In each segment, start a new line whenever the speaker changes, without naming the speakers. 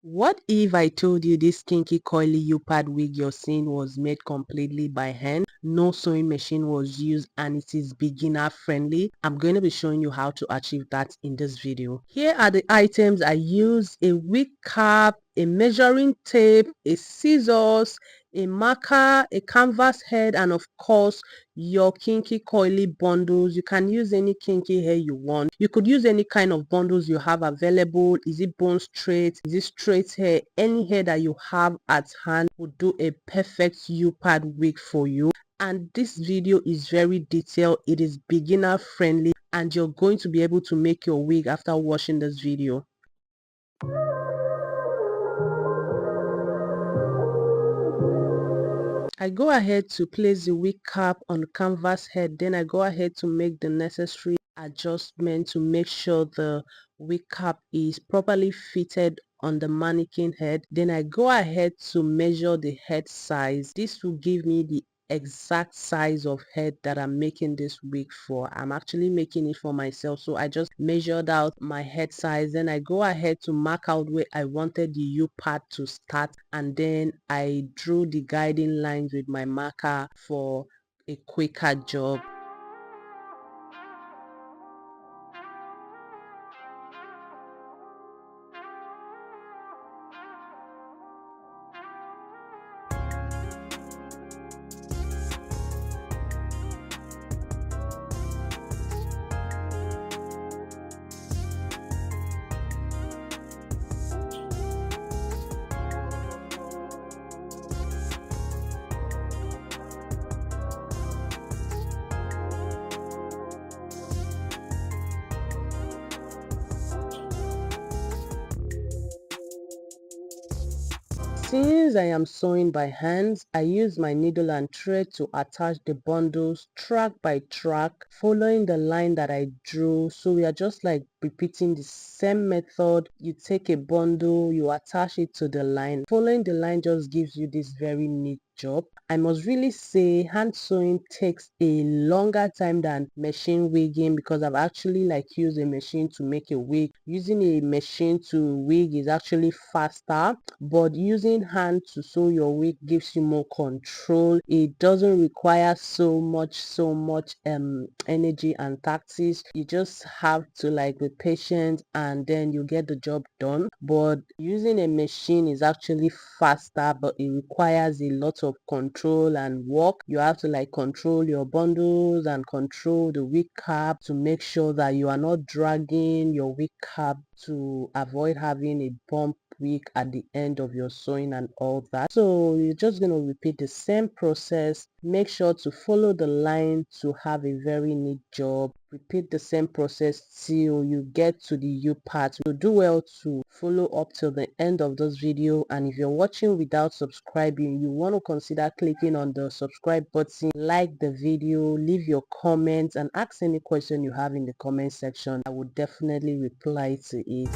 What if I told you this kinky coily U-pad wig you're seeing was made completely by hand? No sewing machine was used and it is beginner friendly. I'm going to be showing you how to achieve that in this video. Here are the items I used: a wig cap, a measuring tape, a scissors, a marker, a canvas head, and of course your kinky coily bundles. You can use any kinky hair you want. You could use any kind of bundles you have available. Is it bone straight? Is it straight hair? Any hair that you have at hand would do a perfect U-pad wig for you. And this video is very detailed. It is beginner friendly and you're going to be able to make your wig after watching this video. I go ahead to place the wig cap on canvas head, then I go ahead to make the necessary adjustment to make sure the wig cap is properly fitted on the mannequin head. Then I go ahead to measure the head size. This will give me the exact size of head that I'm making this wig for. I'm actually making it for myself, so I just measured out my head size. Then I go ahead to mark out where I wanted the U part to start, and then I drew the guiding lines with my marker for a quicker job. Since I am sewing by hands, I use my needle and thread to attach the bundles track by track, following the line that I drew. So we are just like repeating the same method. You take a bundle, you attach it to the line. Following the line just gives you this very neat job. I must really say hand sewing takes a longer time than machine wigging, because I've actually like used a machine to make a wig. Using a machine to wig is actually faster, but using hand to sew your wig gives you more control. It doesn't require so much energy and tactics. You just have to like be patient and then you get the job done. But using a machine is actually faster, but it requires a lot of control and work. You have to like control your bundles and control the wig cap to make sure that you are not dragging your wig cap to avoid having a bump wig at the end of your sewing and all that. So you're just going to repeat the same process. Make sure to follow the line to have a very neat job. Repeat the same process till you get to the U part. So do well to follow up till the end of this video, and if you're watching without subscribing, you want to consider clicking on the subscribe button, like the video, leave your comments and ask any question you have in the comment section. I will definitely reply to it.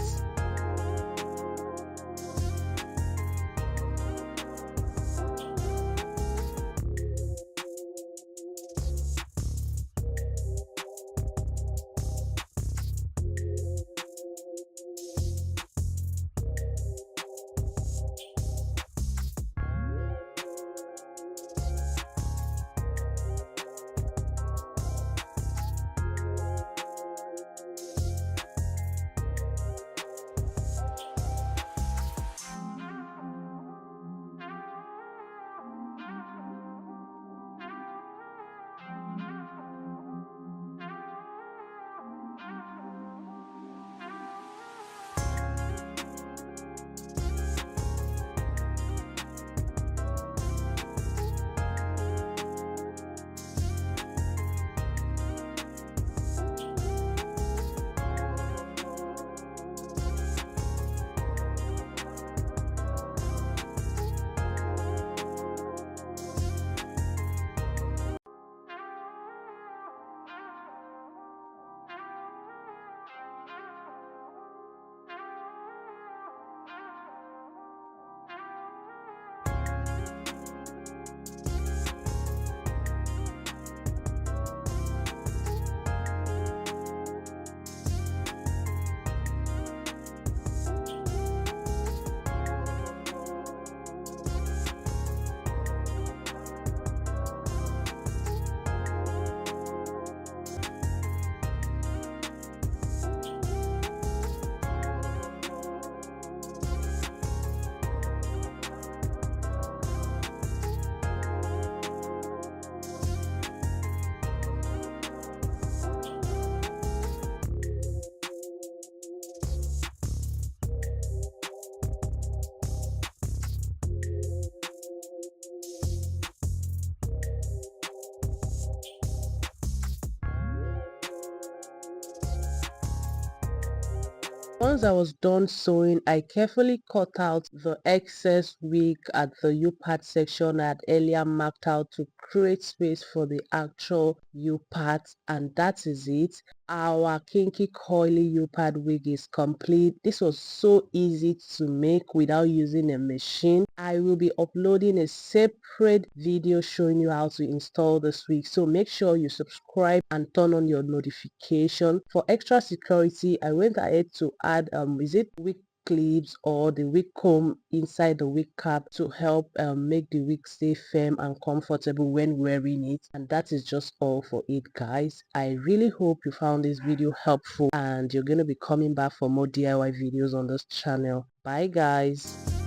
Once I was done sewing, I carefully cut out the excess wig at the U-part section I had earlier marked out to create space for the actual U-part, and that is it. Our kinky coily U-part wig is complete. This was so easy to make without using a machine. I will be uploading a separate video showing you how to install this wig, so make sure you subscribe and turn on your notification. For extra security, I went ahead to add is it wig clips or the wig comb inside the wig cap to help make the wig stay firm and comfortable when wearing it. And that is just all for it, guys. I really hope you found this video helpful and you're going to be coming back for more DIY videos on this channel. Bye, guys.